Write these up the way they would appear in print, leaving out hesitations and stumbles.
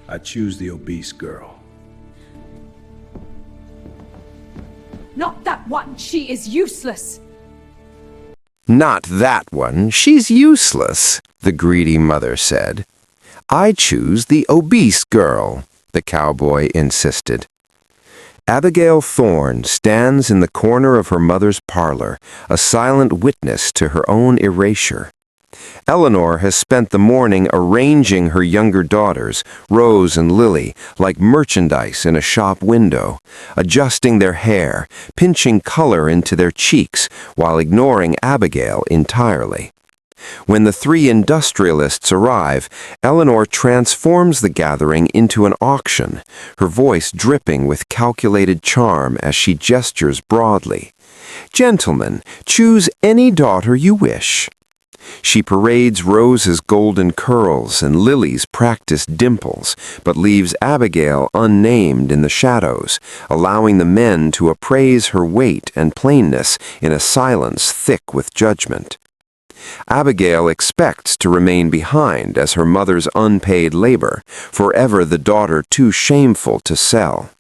I choose the obese girl. Not that one. She is useless. Not that one. She's useless, the greedy mother said. I choose the obese girl, the cowboy insisted. Abigail Thorne stands in the corner of her mother's parlor, a silent witness to her own erasure. Eleanor has spent the morning arranging her younger daughters, Rose and Lily, like merchandise in a shop window, adjusting their hair, pinching color into their cheeks, while ignoring Abigail entirely. When the three industrialists arrive, Eleanor transforms the gathering into an auction, her voice dripping with calculated charm as she gestures broadly. "Gentlemen, choose any daughter you wish." She parades Rose's golden curls and Lily's practiced dimples, but leaves Abigail unnamed in the shadows, allowing the men to appraise her weight and plainness in a silence thick with judgment. Abigail expects to remain behind as her mother's unpaid labor, forever the daughter too shameful to sell.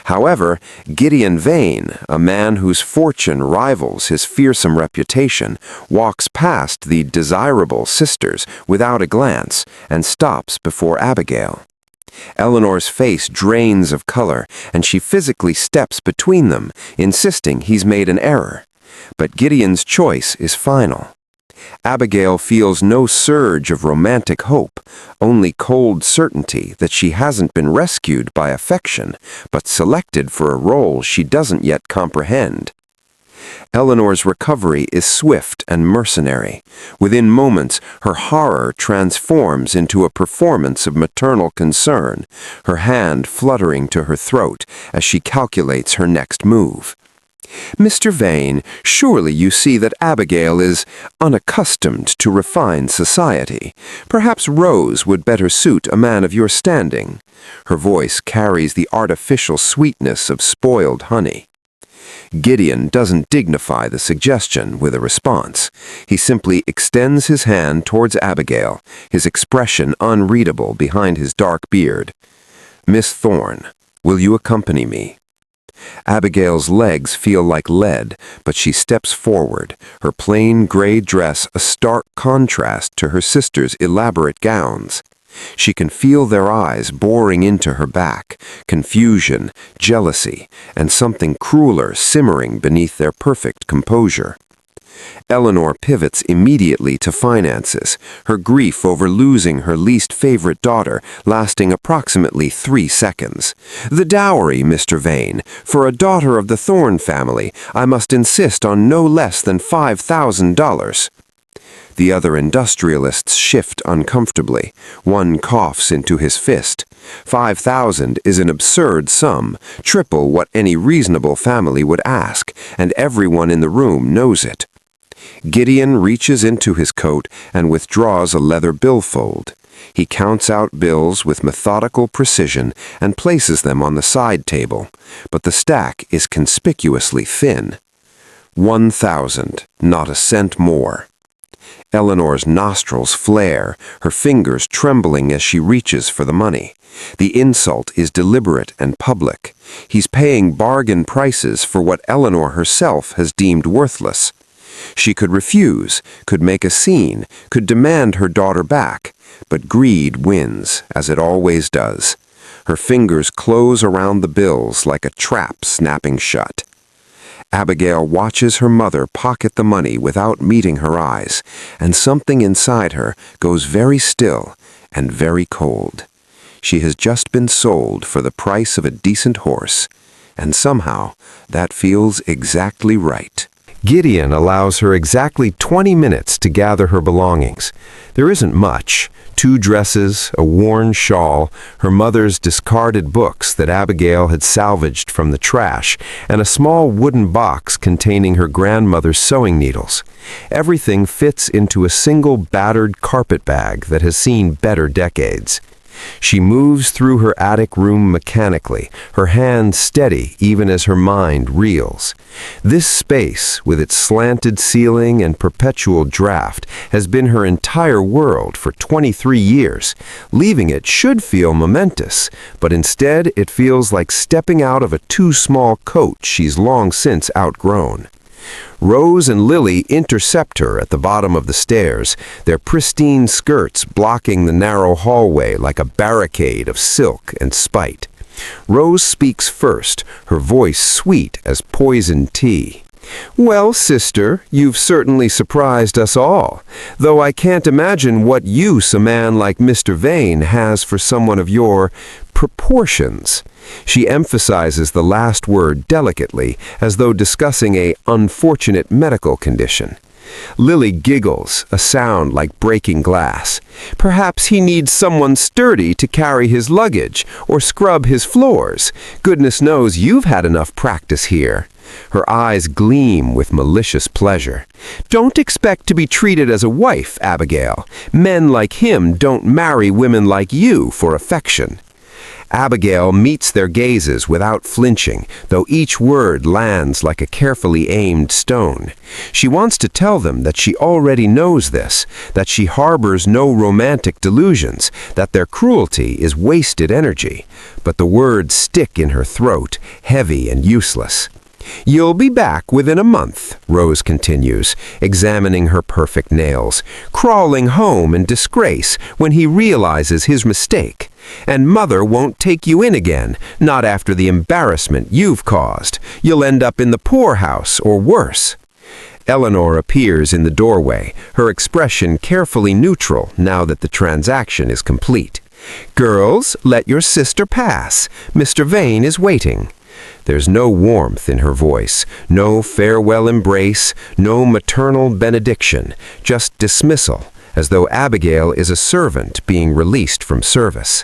However, Gideon Vane, a man whose fortune rivals his fearsome reputation, walks past the desirable sisters without a glance and stops before Abigail. Eleanor's face drains of color, and she physically steps between them, insisting he's made an error. But Gideon's choice is final. Abigail feels no surge of romantic hope, only cold certainty that she hasn't been rescued by affection, but selected for a role she doesn't yet comprehend. Eleanor's recovery is swift and mercenary. Within moments, her horror transforms into a performance of maternal concern, her hand fluttering to her throat as she calculates her next move. "Mr. Vane, surely you see that Abigail is unaccustomed to refined society. Perhaps Rose would better suit a man of your standing." Her voice carries the artificial sweetness of spoiled honey. Gideon doesn't dignify the suggestion with a response. He simply extends his hand towards Abigail, his expression unreadable behind his dark beard. "Miss Thorne, will you accompany me?" Abigail's legs feel like lead, but she steps forward, her plain gray dress a stark contrast to her sister's elaborate gowns. She can feel their eyes boring into her back, confusion, jealousy, and something crueler simmering beneath their perfect composure. Eleanor pivots immediately to finances, her grief over losing her least favorite daughter lasting approximately 3 seconds. "The dowry, Mr. Vane. For a daughter of the Thorne family, I must insist on no less than $5,000. The other industrialists shift uncomfortably. One coughs into his fist. 5,000 is an absurd sum, triple what any reasonable family would ask, and everyone in the room knows it. Gideon reaches into his coat and withdraws a leather billfold. He counts out bills with methodical precision and places them on the side table, but the stack is conspicuously thin. 1,000, not a cent more. Eleanor's nostrils flare, her fingers trembling as she reaches for the money. The insult is deliberate and public. He's paying bargain prices for what Eleanor herself has deemed worthless. She could refuse, could make a scene, could demand her daughter back, but greed wins, as it always does. Her fingers close around the bills like a trap snapping shut. Abigail watches her mother pocket the money without meeting her eyes, and something inside her goes very still and very cold. She has just been sold for the price of a decent horse, and somehow that feels exactly right. Gideon allows her exactly 20 minutes to gather her belongings. There isn't much. 2 dresses, a worn shawl, her mother's discarded books that Abigail had salvaged from the trash, and a small wooden box containing her grandmother's sewing needles. Everything fits into a single battered carpet bag that has seen better decades. She moves through her attic room mechanically, her hand steady even as her mind reels. This space, with its slanted ceiling and perpetual draft, has been her entire world for 23 years. Leaving it should feel momentous, but instead it feels like stepping out of a too-small coat she's long since outgrown. Rose and Lily intercept her at the bottom of the stairs, their pristine skirts blocking the narrow hallway like a barricade of silk and spite. Rose speaks first, her voice sweet as poisoned tea. "Well, sister, you've certainly surprised us all, though I can't imagine what use a man like Mr. Vane has for someone of your proportions." She emphasizes the last word delicately, as though discussing a unfortunate medical condition. Lily giggles, a sound like breaking glass. "Perhaps he needs someone sturdy to carry his luggage or scrub his floors. Goodness knows you've had enough practice here." Her eyes gleam with malicious pleasure. "Don't expect to be treated as a wife, Abigail. Men like him don't marry women like you for affection." Abigail meets their gazes without flinching, though each word lands like a carefully aimed stone. She wants to tell them that she already knows this, that she harbors no romantic delusions, that their cruelty is wasted energy. But the words stick in her throat, heavy and useless. "You'll be back within a month," Rose continues, examining her perfect nails, "crawling home in disgrace when he realizes his mistake. And Mother won't take you in again, not after the embarrassment you've caused. You'll end up in the poorhouse or worse." Eleanor appears in the doorway, her expression carefully neutral now that the transaction is complete. "Girls, let your sister pass. Mr. Vane is waiting." There's no warmth in her voice, no farewell embrace, no maternal benediction, just dismissal, as though Abigail is a servant being released from service.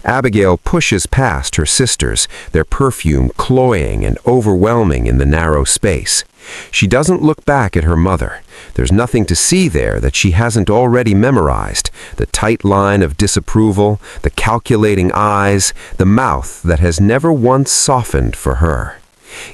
Abigail pushes past her sisters, their perfume cloying and overwhelming in the narrow space. She doesn't look back at her mother. There's nothing to see there that she hasn't already memorized. The tight line of disapproval, the calculating eyes, the mouth that has never once softened for her.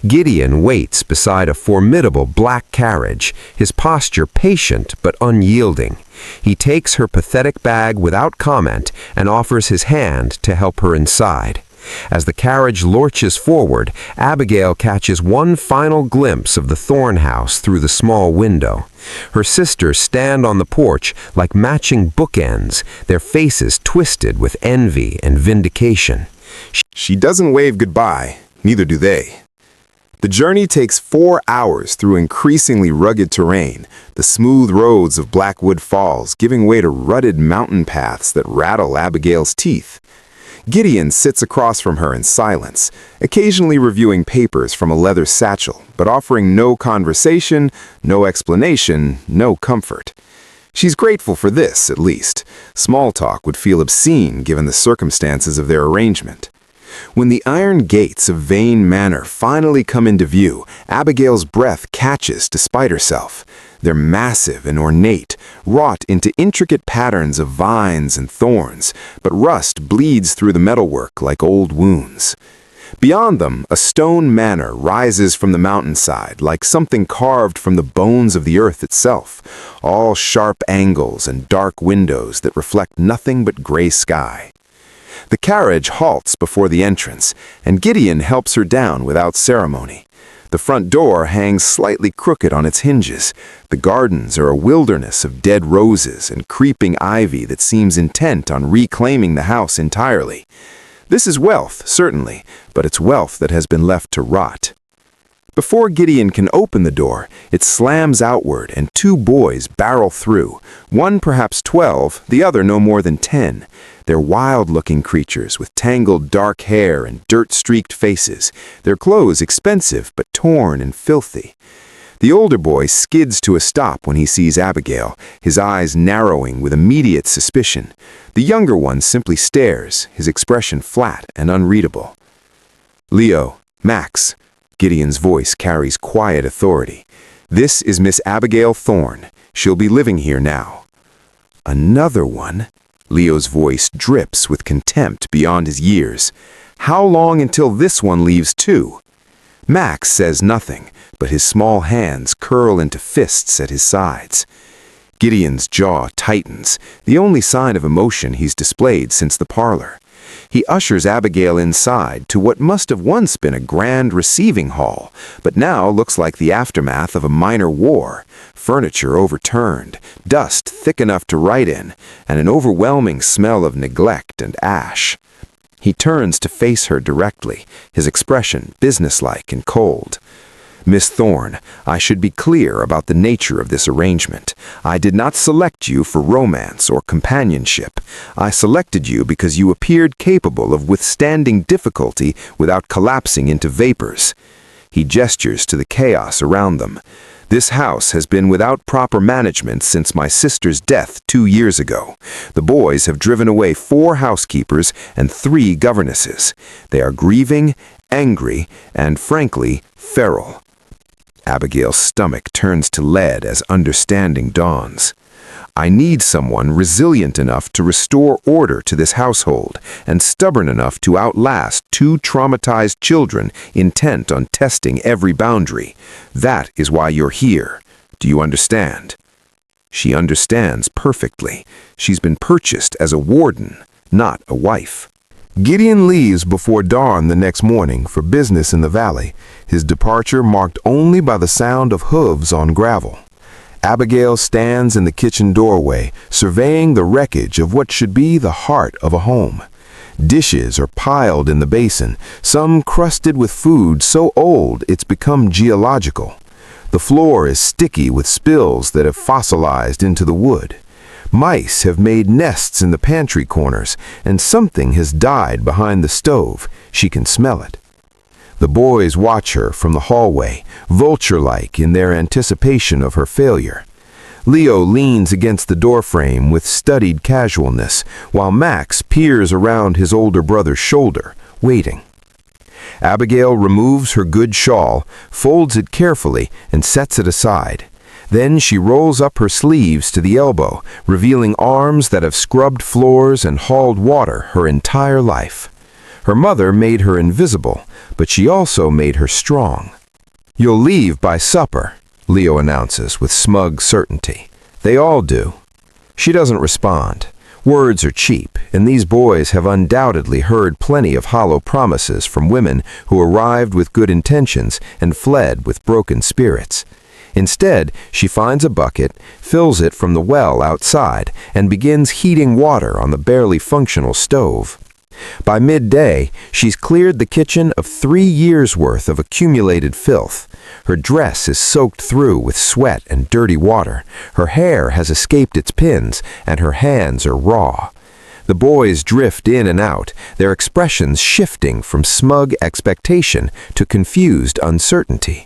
Gideon waits beside a formidable black carriage, his posture patient but unyielding. He takes her pathetic bag without comment and offers his hand to help her inside. As the carriage lurches forward, Abigail catches one final glimpse of the Thorne house through the small window. Her sisters stand on the porch like matching bookends, their faces twisted with envy and vindication. She doesn't wave goodbye, neither do they. The journey takes 4 hours through increasingly rugged terrain, the smooth roads of Blackwood Falls giving way to rutted mountain paths that rattle Abigail's teeth. Gideon sits across from her in silence, occasionally reviewing papers from a leather satchel, but offering no conversation, no explanation, no comfort. She's grateful for this, at least. Small talk would feel obscene given the circumstances of their arrangement. When the iron gates of Vane Manor finally come into view, Abigail's breath catches despite herself. They're massive and ornate, wrought into intricate patterns of vines and thorns, but rust bleeds through the metalwork like old wounds. Beyond them, a stone manor rises from the mountainside like something carved from the bones of the earth itself, all sharp angles and dark windows that reflect nothing but gray sky. The carriage halts before the entrance, and Gideon helps her down without ceremony. The front door hangs slightly crooked on its hinges. The gardens are a wilderness of dead roses and creeping ivy that seems intent on reclaiming the house entirely. This is wealth, certainly, but it's wealth that has been left to rot. Before Gideon can open the door, it slams outward and 2 boys barrel through, one perhaps 12, the other no more than 10. They're wild-looking creatures with tangled dark hair and dirt-streaked faces, their clothes expensive but torn and filthy. The older boy skids to a stop when he sees Abigail, his eyes narrowing with immediate suspicion. The younger one simply stares, his expression flat and unreadable. "Leo, Max," Gideon's voice carries quiet authority. "This is Miss Abigail Thorne. She'll be living here now." "Another one?" Leo's voice drips with contempt beyond his years. How long until this one leaves too? Max says nothing, but his small hands curl into fists at his sides. Gideon's jaw tightens, the only sign of emotion he's displayed since the parlor. He ushers Abigail inside to what must have once been a grand receiving hall, but now looks like the aftermath of a minor war. Furniture overturned, dust thick enough to write in, and an overwhelming smell of neglect and ash. He turns to face her directly, his expression businesslike and cold. Miss Thorne, I should be clear about the nature of this arrangement. I did not select you for romance or companionship. I selected you because you appeared capable of withstanding difficulty without collapsing into vapors. He gestures to the chaos around them. This house has been without proper management since my sister's death 2 years ago. The boys have driven away 4 housekeepers and 3 governesses. They are grieving, angry, and frankly, feral. Abigail's stomach turns to lead as understanding dawns. I need someone resilient enough to restore order to this household and stubborn enough to outlast 2 traumatized children intent on testing every boundary. That is why you're here. Do you understand? She understands perfectly. She's been purchased as a warden, not a wife. Gideon leaves before dawn the next morning for business in the valley, his departure marked only by the sound of hooves on gravel. Abigail stands in the kitchen doorway, surveying the wreckage of what should be the heart of a home. Dishes are piled in the basin, some crusted with food so old it's become geological. The floor is sticky with spills that have fossilized into the wood. Mice have made nests in the pantry corners, and something has died behind the stove. She can smell it. The boys watch her from the hallway, vulture-like in their anticipation of her failure. Leo leans against the doorframe with studied casualness, while Max peers around his older brother's shoulder, waiting. Abigail removes her good shawl, folds it carefully, and sets it aside. Then she rolls up her sleeves to the elbow, revealing arms that have scrubbed floors and hauled water her entire life. Her mother made her invisible, but she also made her strong. "You'll leave by supper," Leo announces with smug certainty. They all do. She doesn't respond. Words are cheap, and these boys have undoubtedly heard plenty of hollow promises from women who arrived with good intentions and fled with broken spirits. Instead, she finds a bucket, fills it from the well outside, and begins heating water on the barely functional stove. By midday, she's cleared the kitchen of 3 years' worth of accumulated filth. Her dress is soaked through with sweat and dirty water. Her hair has escaped its pins, and her hands are raw. The boys drift in and out, their expressions shifting from smug expectation to confused uncertainty.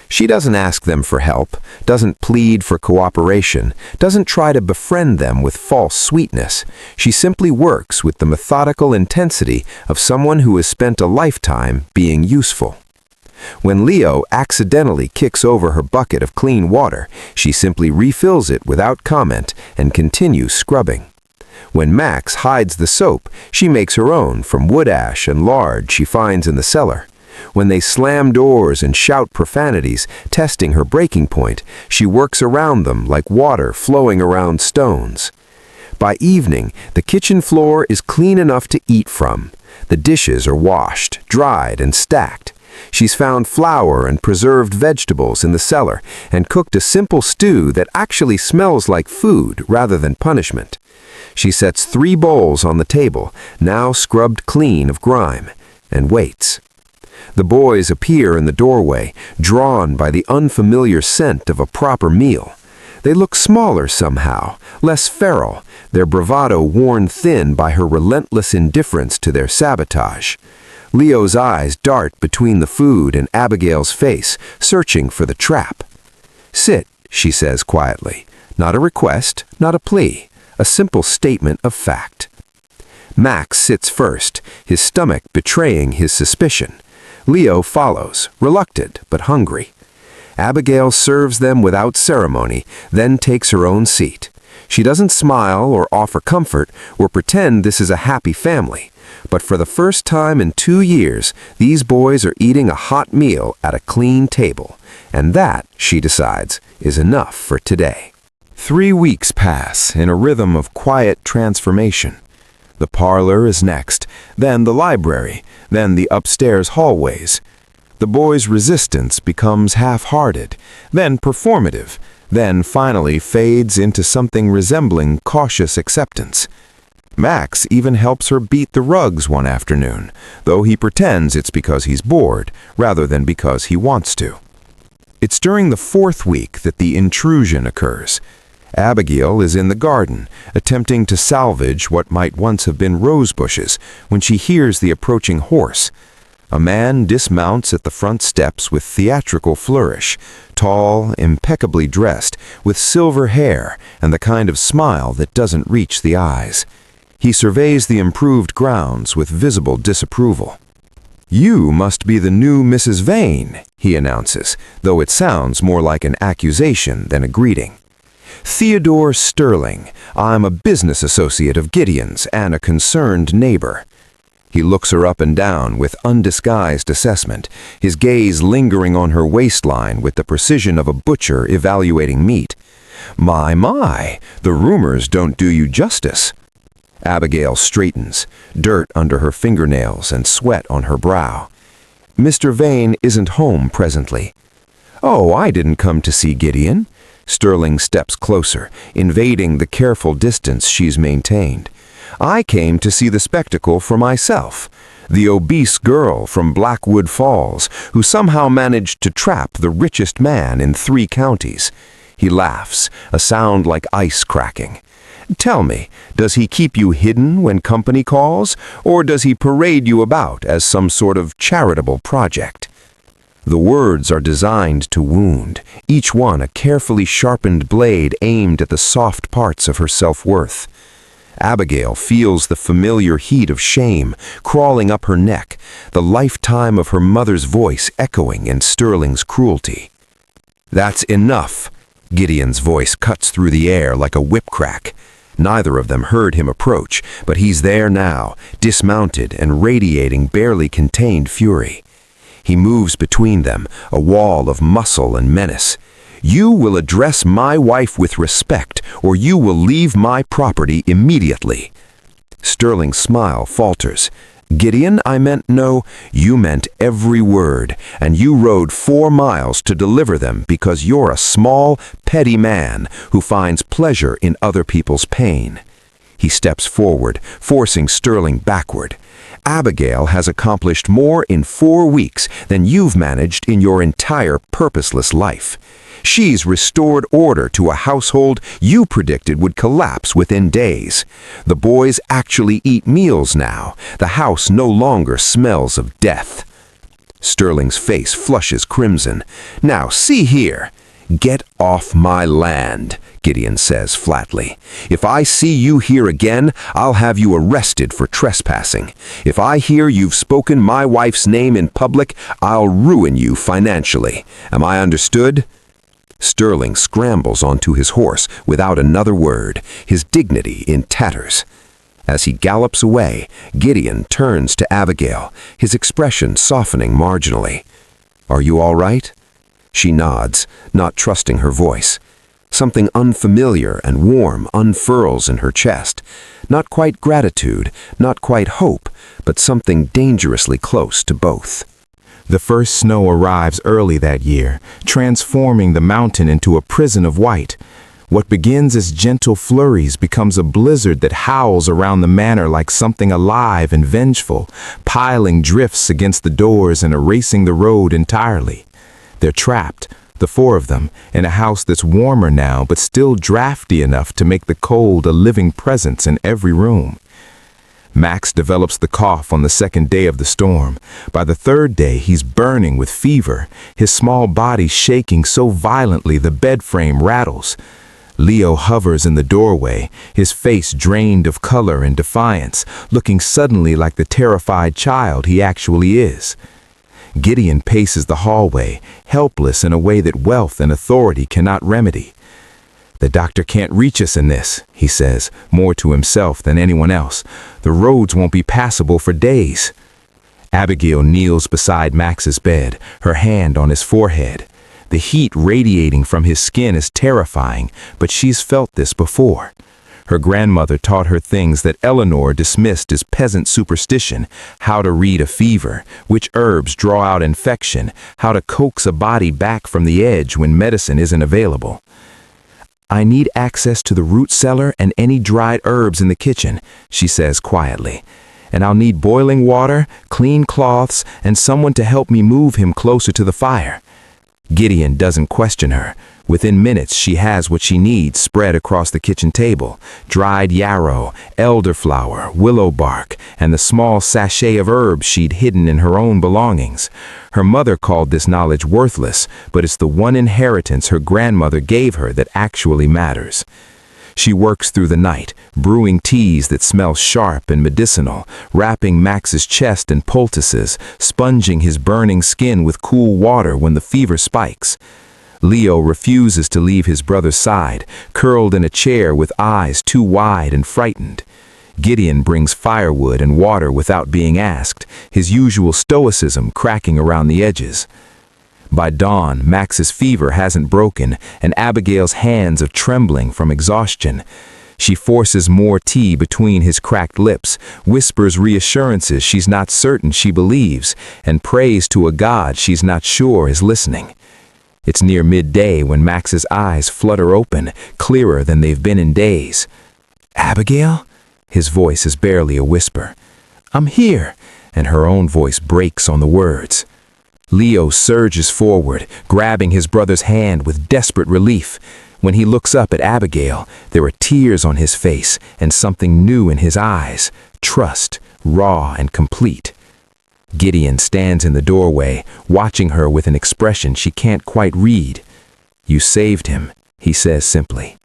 She doesn't ask them for help, doesn't plead for cooperation, doesn't try to befriend them with false sweetness. She simply works with the methodical intensity of someone who has spent a lifetime being useful. When Leo accidentally kicks over her bucket of clean water, she simply refills it without comment and continues scrubbing. When Max hides the soap, she makes her own from wood ash and lard she finds in the cellar. When they slam doors and shout profanities, testing her breaking point, she works around them like water flowing around stones. By evening, the kitchen floor is clean enough to eat from. The dishes are washed, dried, and stacked. She's found flour and preserved vegetables in the cellar and cooked a simple stew that actually smells like food rather than punishment. She sets 3 bowls on the table, now scrubbed clean of grime, and waits. The boys appear in the doorway, drawn by the unfamiliar scent of a proper meal. They look smaller somehow, less feral, their bravado worn thin by her relentless indifference to their sabotage. Leo's eyes dart between the food and Abigail's face, searching for the trap. "Sit," she says quietly. Not a request, not a plea, a simple statement of fact. Max sits first, his stomach betraying his suspicion. Leo follows, reluctant but hungry. Abigail serves them without ceremony, then takes her own seat. She doesn't smile or offer comfort or pretend this is a happy family. But for the first time in 2 years, these boys are eating a hot meal at a clean table. And that, she decides, is enough for today. 3 weeks pass in a rhythm of quiet transformation. The parlor is next, then the library, then the upstairs hallways. The boys' resistance becomes half-hearted, then performative, then finally fades into something resembling cautious acceptance. Max even helps her beat the rugs one afternoon, though he pretends it's because he's bored, rather than because he wants to. It's during the 4th week that the intrusion occurs. Abigail is in the garden, attempting to salvage what might once have been rose bushes, when she hears the approaching horse. A man dismounts at the front steps with theatrical flourish, tall, impeccably dressed, with silver hair and the kind of smile that doesn't reach the eyes. He surveys the improved grounds with visible disapproval. "You must be the new Mrs. Vane," he announces, though it sounds more like an accusation than a greeting. "Theodore Sterling. I'm a business associate of Gideon's and a concerned neighbor." He looks her up and down with undisguised assessment, his gaze lingering on her waistline with the precision of a butcher evaluating meat. My, the rumors don't do you justice." Abigail straightens, dirt under her fingernails and sweat on her brow. "Mr. Vane isn't home presently." "Oh, I didn't come to see Gideon." Sterling steps closer, invading the careful distance she's maintained. "I came to see the spectacle for myself. The obese girl from Blackwood Falls, who somehow managed to trap the richest man in 3 counties. He laughs, a sound like ice cracking. "Tell me, does he keep you hidden when company calls, or does he parade you about as some sort of charitable project?" The words are designed to wound, each one a carefully sharpened blade aimed at the soft parts of her self-worth. Abigail feels the familiar heat of shame crawling up her neck, the lifetime of her mother's voice echoing in Sterling's cruelty. "That's enough." Gideon's voice cuts through the air like a whip crack. Neither of them heard him approach, but he's there now, dismounted and radiating barely contained fury. He moves between them, a wall of muscle and menace. "You will address my wife with respect, or you will leave my property immediately." Sterling's smile falters. "Gideon, I meant no, you meant every word, and you rode 4 miles to deliver them because you're a small, petty man who finds pleasure in other people's pain." He steps forward, forcing Sterling backward. "Abigail has accomplished more in 4 weeks than you've managed in your entire purposeless life. She's restored order to a household you predicted would collapse within days. The boys actually eat meals now. The house no longer smells of death." Sterling's face flushes crimson. "Now, see here." "Get off my land," Gideon says flatly. "If I see you here again, I'll have you arrested for trespassing. If I hear you've spoken my wife's name in public, I'll ruin you financially. Am I understood?" Sterling scrambles onto his horse without another word, his dignity in tatters. As he gallops away, Gideon turns to Abigail, his expression softening marginally. "Are you all right?" She nods, not trusting her voice. Something unfamiliar and warm unfurls in her chest. Not quite gratitude, not quite hope, but something dangerously close to both. The first snow arrives early that year, transforming the mountain into a prison of white. What begins as gentle flurries becomes a blizzard that howls around the manor like something alive and vengeful, piling drifts against the doors and erasing the road entirely. They're trapped, the 4 of them, in a house that's warmer now but still drafty enough to make the cold a living presence in every room. Max develops the cough on the 2nd day of the storm. By the 3rd day, he's burning with fever, his small body shaking so violently the bed frame rattles. Leo hovers in the doorway, his face drained of color and defiance, looking suddenly like the terrified child he actually is. Gideon paces the hallway, helpless in a way that wealth and authority cannot remedy. "The doctor can't reach us in this," he says, more to himself than anyone else. "The roads won't be passable for days." Abigail kneels beside Max's bed, her hand on his forehead. The heat radiating from his skin is terrifying, but she's felt this before. Her grandmother taught her things that Eleanor dismissed as peasant superstition: how to read a fever, which herbs draw out infection, how to coax a body back from the edge when medicine isn't available. "I need access to the root cellar and any dried herbs in the kitchen," she says quietly. "And I'll need boiling water, clean cloths, and someone to help me move him closer to the fire." Gideon doesn't question her. Within minutes, she has what she needs spread across the kitchen table: dried yarrow, elderflower, willow bark, and the small sachet of herbs she'd hidden in her own belongings. Her mother called this knowledge worthless, but it's the one inheritance her grandmother gave her that actually matters. She works through the night, brewing teas that smell sharp and medicinal, wrapping Max's chest in poultices, sponging his burning skin with cool water when the fever spikes. Leo refuses to leave his brother's side, curled in a chair with eyes too wide and frightened. Gideon brings firewood and water without being asked, his usual stoicism cracking around the edges. By dawn, Max's fever hasn't broken, and Abigail's hands are trembling from exhaustion. She forces more tea between his cracked lips, whispers reassurances she's not certain she believes, and prays to a God she's not sure is listening. It's near midday when Max's eyes flutter open, clearer than they've been in days. "Abigail?" His voice is barely a whisper. "I'm here," and her own voice breaks on the words. Leo surges forward, grabbing his brother's hand with desperate relief. When he looks up at Abigail, there are tears on his face and something new in his eyes: trust, raw and complete. Gideon stands in the doorway, watching her with an expression she can't quite read. "You saved him," he says simply.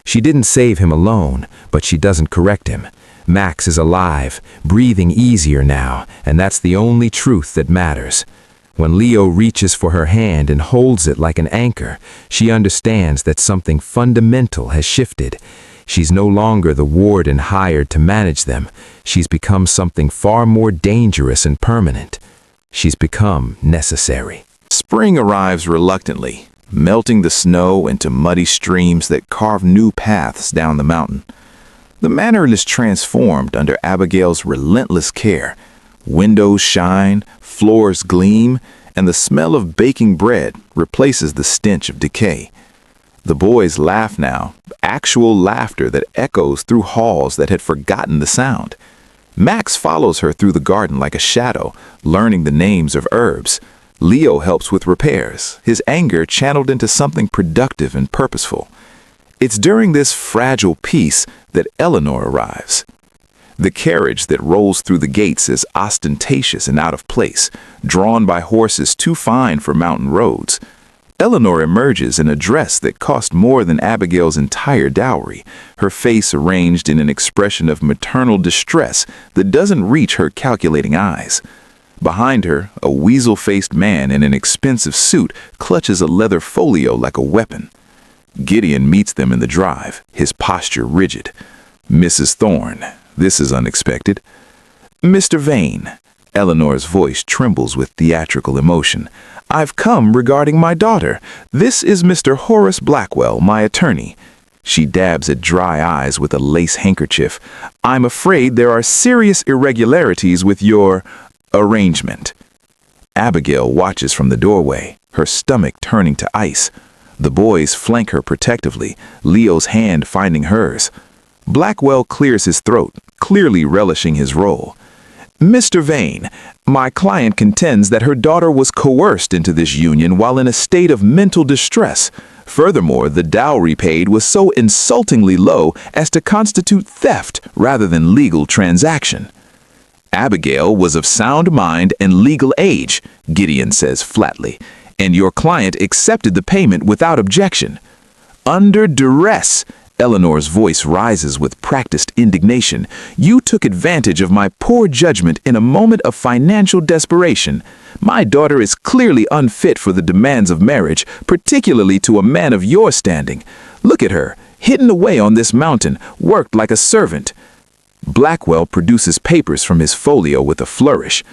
She didn't save him alone, but she doesn't correct him. Max is alive, breathing easier now, and that's the only truth that matters. When Leo reaches for her hand and holds it like an anchor, she understands that something fundamental has shifted. She's no longer the warden hired to manage them. She's become something far more dangerous and permanent. She's become necessary. Spring arrives reluctantly, melting the snow into muddy streams that carve new paths down the mountain. The manor is transformed under Abigail's relentless care. Windows shine, floors gleam, and the smell of baking bread replaces the stench of decay. The boys laugh now, actual laughter that echoes through halls that had forgotten the sound. Max follows her through the garden like a shadow, learning the names of herbs. Leo helps with repairs, his anger channeled into something productive and purposeful. It's during this fragile peace that Eleanor arrives. The carriage that rolls through the gates is ostentatious and out of place, drawn by horses too fine for mountain roads. Eleanor emerges in a dress that cost more than Abigail's entire dowry, her face arranged in an expression of maternal distress that doesn't reach her calculating eyes. Behind her, a weasel-faced man in an expensive suit clutches a leather folio like a weapon. Gideon meets them in the drive, his posture rigid. "Mrs. Thorne, this is unexpected." "Mr. Vane," Eleanor's voice trembles with theatrical emotion. "I've come regarding my daughter. This is Mr. Horace Blackwell, my attorney." She dabs at dry eyes with a lace handkerchief. "I'm afraid there are serious irregularities with your arrangement." Abigail watches from the doorway, her stomach turning to ice. The boys flank her protectively, Leo's hand finding hers. Blackwell clears his throat, clearly relishing his role. "Mr. Vane, my client contends that her daughter was coerced into this union while in a state of mental distress. Furthermore, the dowry paid was so insultingly low as to constitute theft rather than legal transaction." "Abigail was of sound mind and legal age," Gideon says flatly, "and your client accepted the payment without objection." "Under duress," Eleanor's voice rises with practiced indignation. "You took advantage of my poor judgment in a moment of financial desperation. My daughter is clearly unfit for the demands of marriage, particularly to a man of your standing. Look at her, hidden away on this mountain, worked like a servant. Blackwell produces papers from his folio with a flourish.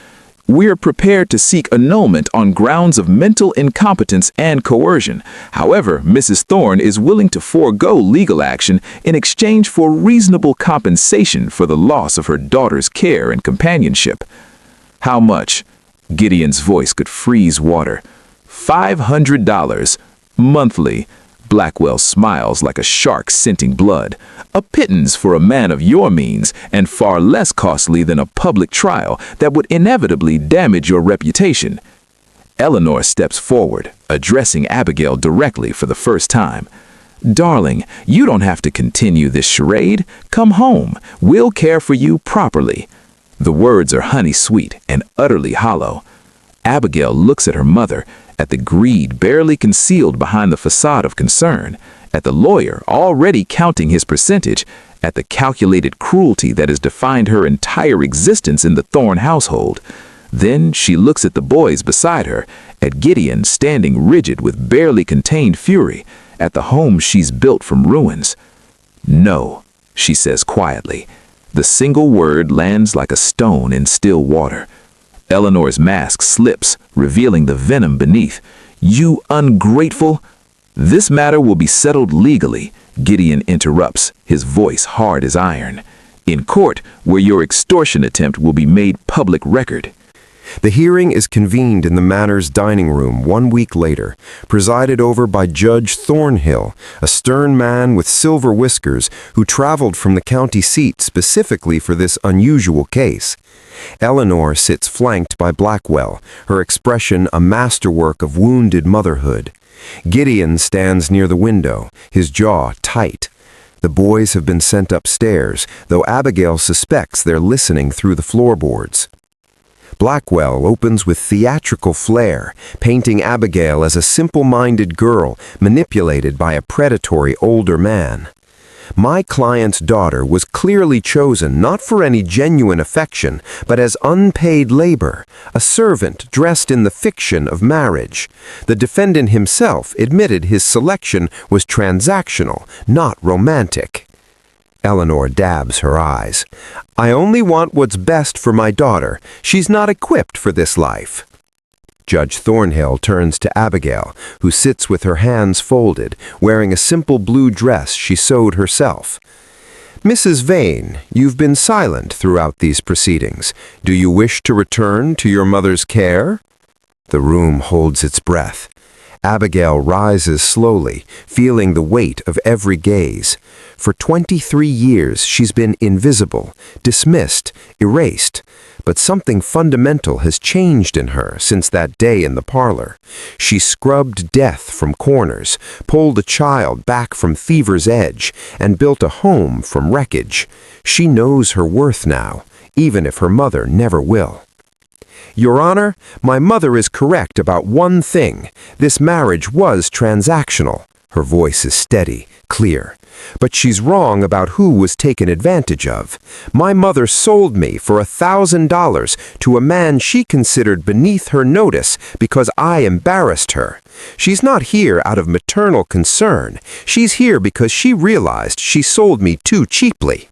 We're prepared to seek annulment on grounds of mental incompetence and coercion. However, Mrs. Thorne is willing to forego legal action in exchange for reasonable compensation for the loss of her daughter's care and companionship. How much? Gideon's voice could freeze water. $500. Monthly. Blackwell smiles like a shark scenting blood. A pittance for a man of your means, and far less costly than a public trial that would inevitably damage your reputation. Eleanor steps forward, addressing Abigail directly for the first time. Darling, you don't have to continue this charade. Come home. We'll care for you properly. The words are honey-sweet and utterly hollow. Abigail looks at her mother, at the greed barely concealed behind the facade of concern, at the lawyer already counting his percentage, at the calculated cruelty that has defined her entire existence in the Thorne household. Then she looks at the boys beside her, at Gideon standing rigid with barely contained fury, at the home she's built from ruins. No, she says quietly. The single word lands like a stone in still water. Eleanor's mask slips, revealing the venom beneath. You ungrateful! This matter will be settled legally, Gideon interrupts, his voice hard as iron. In court, where your extortion attempt will be made public record. The hearing is convened in the Manor's dining room 1 week later, presided over by Judge Thornhill, a stern man with silver whiskers who traveled from the county seat specifically for this unusual case. Eleanor sits flanked by Blackwell, her expression a masterwork of wounded motherhood. Gideon stands near the window, his jaw tight. The boys have been sent upstairs, though Abigail suspects they're listening through the floorboards. Blackwell opens with theatrical flair, painting Abigail as a simple-minded girl manipulated by a predatory older man. My client's daughter was clearly chosen not for any genuine affection, but as unpaid labor, a servant dressed in the fiction of marriage. The defendant himself admitted his selection was transactional, not romantic. Eleanor dabs her eyes. I only want what's best for my daughter. She's not equipped for this life. Judge Thornhill turns to Abigail, who sits with her hands folded, wearing a simple blue dress she sewed herself. Mrs. Vane, you've been silent throughout these proceedings. Do you wish to return to your mother's care? The room holds its breath. Abigail rises slowly, feeling the weight of every gaze. For 23 years, she's been invisible, dismissed, erased. But something fundamental has changed in her since that day in the parlor. She scrubbed death from corners, pulled a child back from fever's edge, and built a home from wreckage. She knows her worth now, even if her mother never will. Your Honor, my mother is correct about one thing. This marriage was transactional. Her voice is steady, clear. But she's wrong about who was taken advantage of. My mother sold me for $1,000 to a man she considered beneath her notice because I embarrassed her. She's not here out of maternal concern. She's here because she realized she sold me too cheaply.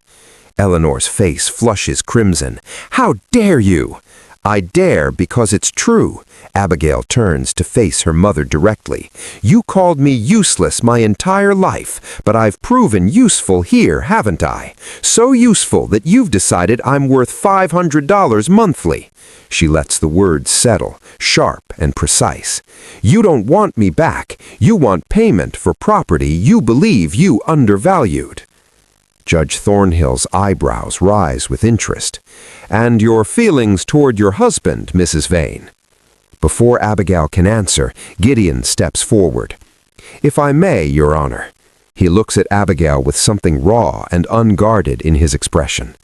Eleanor's face flushes crimson. How dare you? I dare because it's true. Abigail turns to face her mother directly. You called me useless my entire life, but I've proven useful here, haven't I? So useful that you've decided I'm worth $500 monthly. She lets the words settle, sharp and precise. You don't want me back. You want payment for property you believe you undervalued. Judge Thornhill's eyebrows rise with interest. And your feelings toward your husband, Mrs. Vane? Before Abigail can answer, Gideon steps forward. If I may, Your Honor. He looks at Abigail with something raw and unguarded in his expression.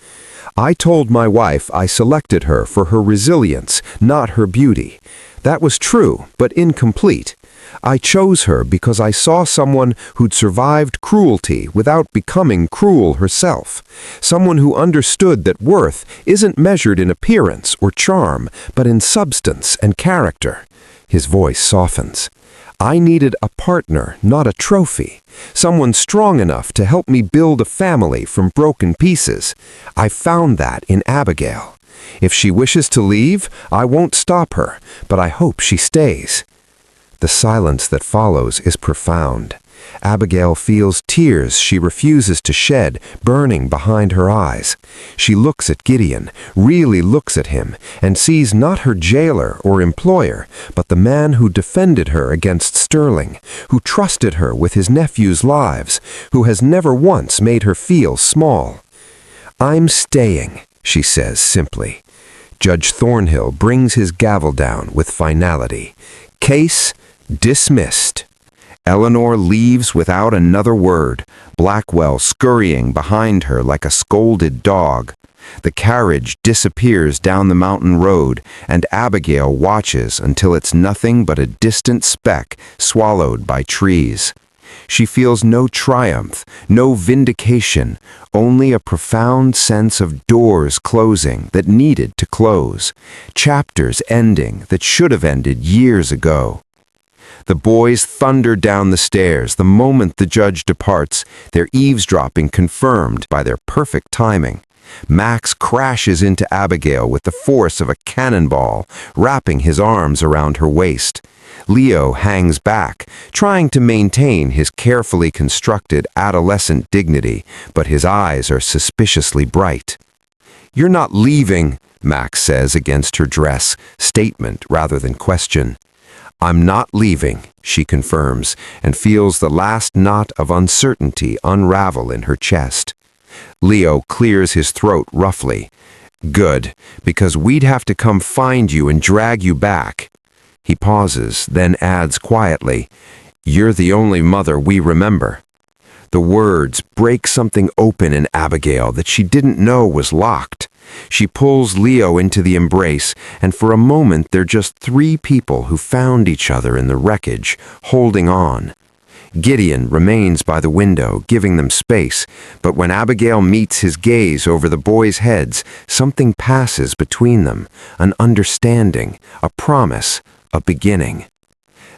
I told my wife I selected her for her resilience, not her beauty. That was true, but incomplete. I chose her because I saw someone who'd survived cruelty without becoming cruel herself. Someone who understood that worth isn't measured in appearance or charm, but in substance and character. His voice softens. I needed a partner, not a trophy. Someone strong enough to help me build a family from broken pieces. I found that in Abigail. If she wishes to leave, I won't stop her, but I hope she stays." The silence that follows is profound. Abigail feels tears she refuses to shed burning behind her eyes. She looks at Gideon, really looks at him, and sees not her jailer or employer, but the man who defended her against Sterling, who trusted her with his nephew's lives, who has never once made her feel small. "I'm staying," she says simply. Judge Thornhill brings his gavel down with finality. Case dismissed. Eleanor leaves without another word, Blackwell scurrying behind her like a scolded dog. The carriage disappears down the mountain road, and Abigail watches until it's nothing but a distant speck swallowed by trees. She feels no triumph, no vindication, only a profound sense of doors closing that needed to close, chapters ending that should have ended years ago. The boys thunder down the stairs the moment the judge departs, their eavesdropping confirmed by their perfect timing. Max crashes into Abigail with the force of a cannonball, wrapping his arms around her waist. Leo hangs back, trying to maintain his carefully constructed adolescent dignity, but his eyes are suspiciously bright. "You're not leaving," Max says against her dress, statement rather than question. "I'm not leaving," she confirms, and feels the last knot of uncertainty unravel in her chest. Leo clears his throat roughly. "Good, because we'd have to come find you and drag you back." He pauses, then adds quietly, "You're the only mother we remember." The words break something open in Abigail that she didn't know was locked. She pulls Leo into the embrace, and for a moment they're just three people who found each other in the wreckage, holding on. Gideon remains by the window, giving them space, but when Abigail meets his gaze over the boys' heads, something passes between them, an understanding, a promise, a beginning.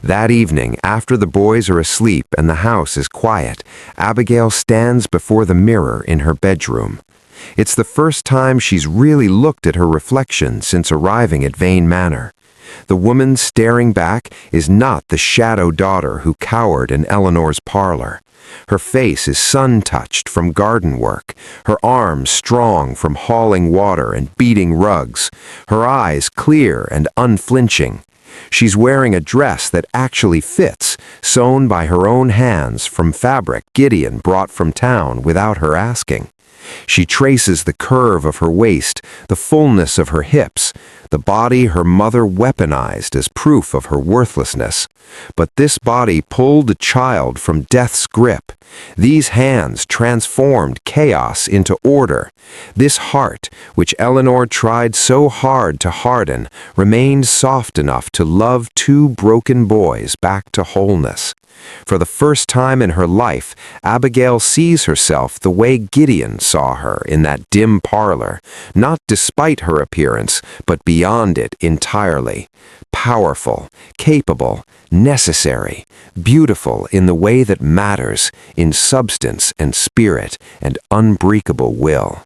That evening, after the boys are asleep and the house is quiet, Abigail stands before the mirror in her bedroom. It's the first time she's really looked at her reflection since arriving at Vane Manor. The woman staring back is not the shadow daughter who cowered in Eleanor's parlor. Her face is sun-touched from garden work, her arms strong from hauling water and beating rugs, her eyes clear and unflinching. She's wearing a dress that actually fits, sewn by her own hands from fabric Gideon brought from town without her asking. She traces the curve of her waist, the fullness of her hips, the body her mother weaponized as proof of her worthlessness. But this body pulled a child from death's grip. These hands transformed chaos into order. This heart, which Eleanor tried so hard to harden, remained soft enough to love two broken boys back to wholeness. For the first time in her life, Abigail sees herself the way Gideon saw her in that dim parlor, not despite her appearance, but beyond it entirely. Powerful, capable, necessary, beautiful in the way that matters, in substance and spirit and unbreakable will.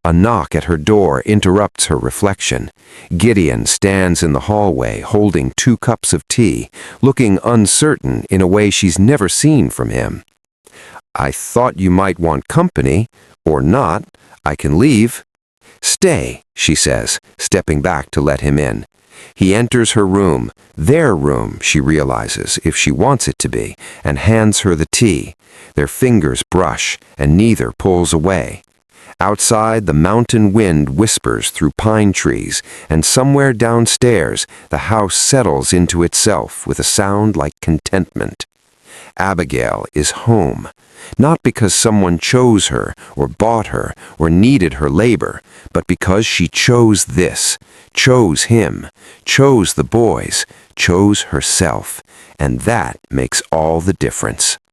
A knock at her door interrupts her reflection. Gideon stands in the hallway holding 2 cups of tea, looking uncertain in a way she's never seen from him. "I thought you might want company, or not. I can leave." "Stay," she says, stepping back to let him in. He enters her room, their room, she realizes, if she wants it to be, and hands her the tea. Their fingers brush, and neither pulls away. Outside, the mountain wind whispers through pine trees, and somewhere downstairs, the house settles into itself with a sound like contentment. Abigail is home, not because someone chose her, or bought her, or needed her labor, but because she chose this, chose him, chose the boys, chose herself, and that makes all the difference.